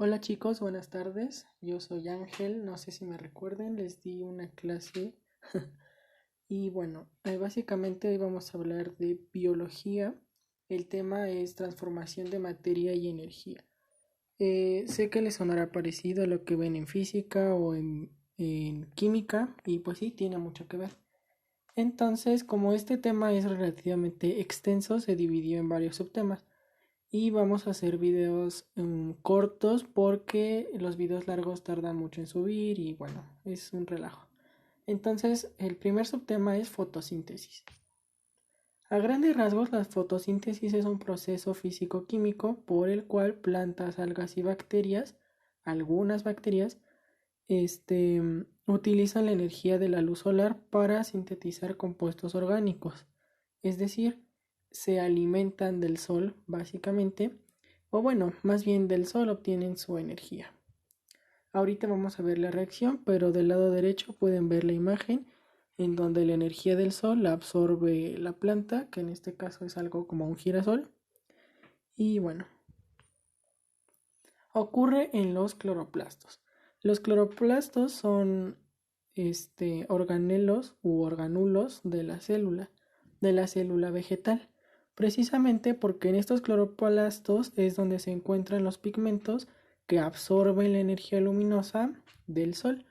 Hola chicos, buenas tardes. Yo soy Ángel, no sé si me recuerden, les di una clase y bueno, básicamente hoy vamos a hablar de biología. El tema es transformación de materia y energía. Sé que les sonará parecido a lo que ven en física o en química y pues sí, tiene mucho que ver. Entonces, como este tema es relativamente extenso, se dividió en varios subtemas y vamos a hacer videos cortos porque los videos largos tardan mucho en subir y bueno, es un relajo. Entonces, el primer subtema es fotosíntesis. A grandes rasgos, la fotosíntesis es un proceso físico-químico por el cual plantas, algas y bacterias, algunas bacterias, utilizan la energía de la luz solar para sintetizar compuestos orgánicos. Es decir, se alimentan del sol, básicamente, o bueno, más bien del sol obtienen su energía. Ahorita vamos a ver la reacción, pero del lado derecho pueden ver la imagen en donde la energía del sol la absorbe la planta, que en este caso es algo como un girasol. Y bueno, ocurre en los cloroplastos. Los cloroplastos son organelos u organulos de la célula vegetal. Precisamente porque en estos cloroplastos es donde se encuentran los pigmentos que absorben la energía luminosa del sol.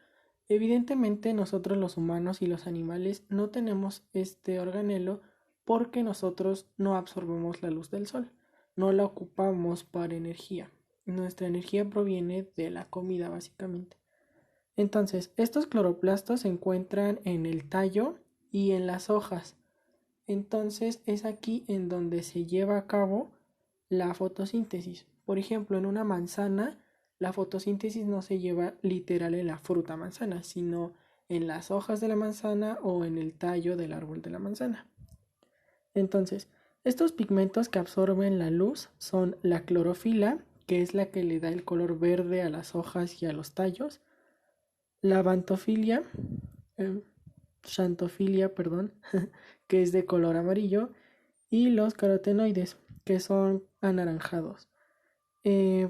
Evidentemente nosotros los humanos y los animales no tenemos este organelo porque nosotros no absorbemos la luz del sol, no la ocupamos para energía. Nuestra energía proviene de la comida básicamente. Entonces, estos cloroplastos se encuentran en el tallo y en las hojas. Entonces, es aquí en donde se lleva a cabo la fotosíntesis. Por ejemplo, en una manzana, la fotosíntesis no se lleva literal en la fruta manzana, sino en las hojas de la manzana o en el tallo del árbol de la manzana. Entonces, estos pigmentos que absorben la luz son la clorofila, que es la que le da el color verde a las hojas y a los tallos, la bantofilia, eh, xantofilia, perdón, que es de color amarillo, y los carotenoides, que son anaranjados.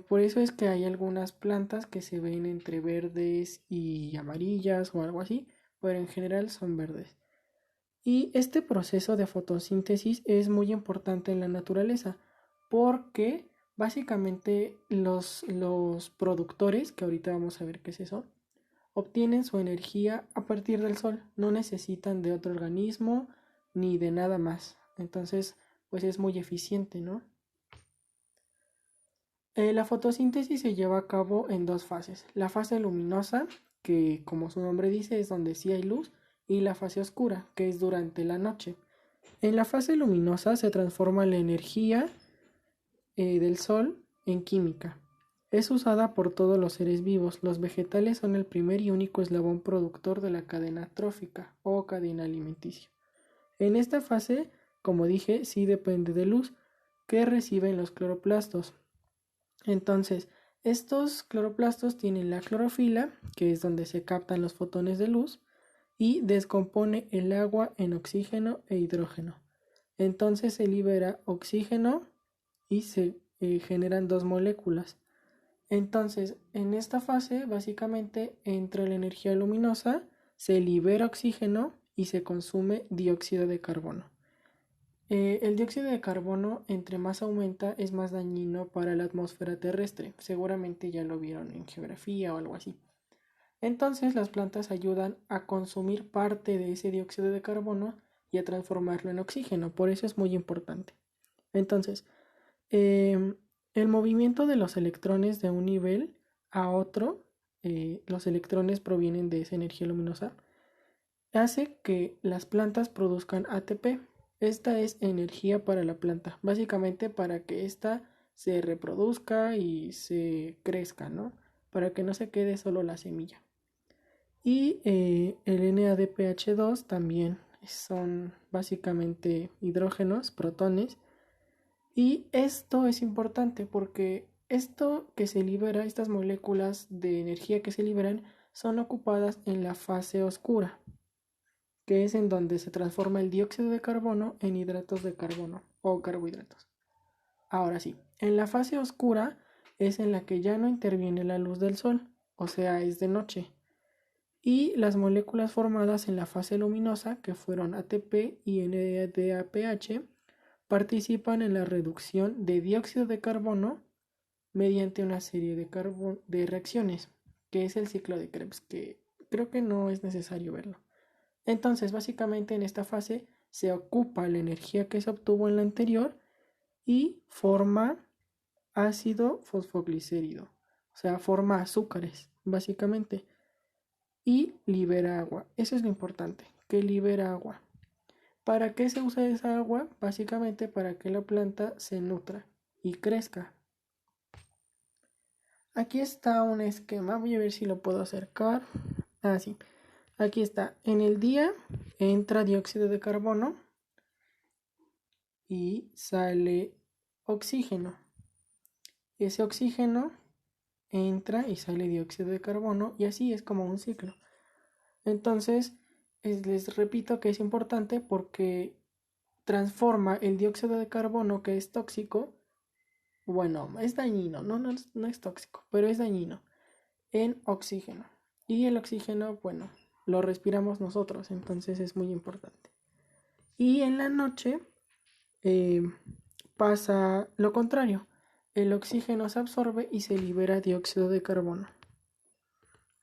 Por eso es que hay algunas plantas que se ven entre verdes y amarillas o algo así, pero en general son verdes. Y este proceso de fotosíntesis es muy importante en la naturaleza porque básicamente los productores, que ahorita vamos a ver qué es eso, obtienen su energía a partir del sol, no necesitan de otro organismo ni de nada más. Entonces, pues es muy eficiente, ¿no? La fotosíntesis se lleva a cabo en dos fases. La fase luminosa, que como su nombre dice es donde sí hay luz, y la fase oscura, que es durante la noche. En la fase luminosa se transforma la energía del sol en química. Es usada por todos los seres vivos. Los vegetales son el primer y único eslabón productor de la cadena trófica o cadena alimenticia. En esta fase, como dije, sí depende de luz que reciben los cloroplastos. Entonces, estos cloroplastos tienen la clorofila, que es donde se captan los fotones de luz, y descompone el agua en oxígeno e hidrógeno. Entonces se libera oxígeno y se generan dos moléculas. Entonces, en esta fase, básicamente, entra la energía luminosa, se libera oxígeno y se consume dióxido de carbono. El dióxido de carbono, entre más aumenta, es más dañino para la atmósfera terrestre. Seguramente ya lo vieron en geografía o algo así. Entonces, las plantas ayudan a consumir parte de ese dióxido de carbono y a transformarlo en oxígeno. Por eso es muy importante. Entonces, eh, el movimiento de los electrones de un nivel a otro, los electrones provienen de esa energía luminosa, hace que las plantas produzcan ATP. Esta es energía para la planta, básicamente para que ésta se reproduzca y se crezca, ¿no? Para que no se quede solo la semilla. Y el NADPH2 también son básicamente hidrógenos, protones. Y esto es importante porque esto que se libera, estas moléculas de energía que se liberan, son ocupadas en la fase oscura, que es en donde se transforma el dióxido de carbono en hidratos de carbono o carbohidratos. Ahora sí, en la fase oscura es en la que ya no interviene la luz del sol, o sea, es de noche. Y las moléculas formadas en la fase luminosa, que fueron ATP y NADPH, participan en la reducción de dióxido de carbono mediante una serie de reacciones, que es el ciclo de Krebs, que creo que no es necesario verlo. Entonces, básicamente en esta fase se ocupa la energía que se obtuvo en la anterior y forma ácido fosfoglicérido, o sea, forma azúcares, básicamente, y libera agua. Eso es lo importante, que libera agua. ¿Para qué se usa esa agua? Básicamente para que la planta se nutra y crezca. Aquí está un esquema, voy a ver si lo puedo acercar. Sí, aquí está. En el día entra dióxido de carbono y sale oxígeno. Ese oxígeno entra y sale dióxido de carbono y así es como un ciclo. Entonces, les repito que es importante porque transforma el dióxido de carbono, que es tóxico, bueno, es dañino, no es tóxico, pero es dañino, en oxígeno. Y el oxígeno, bueno, lo respiramos nosotros, entonces es muy importante. Y en la noche pasa lo contrario. El oxígeno se absorbe y se libera dióxido de carbono.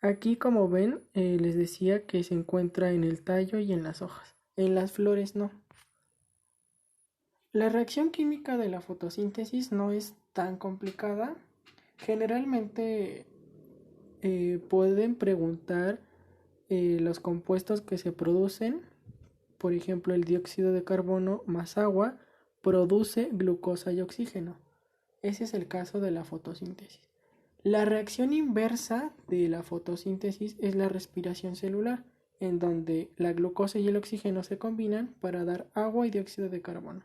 Aquí, como ven, les decía que se encuentra en el tallo y en las hojas. En las flores no. La reacción química de la fotosíntesis no es tan complicada. Generalmente pueden preguntar los compuestos que se producen. Por ejemplo, el dióxido de carbono más agua produce glucosa y oxígeno. Ese es el caso de la fotosíntesis. La reacción inversa de la fotosíntesis es la respiración celular, en donde la glucosa y el oxígeno se combinan para dar agua y dióxido de carbono.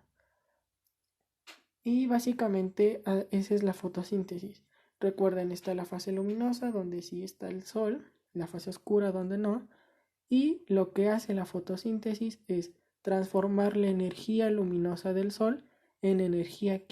Y básicamente esa es la fotosíntesis. Recuerden, está la fase luminosa, donde sí está el sol, la fase oscura, donde no. Y lo que hace la fotosíntesis es transformar la energía luminosa del sol en energía química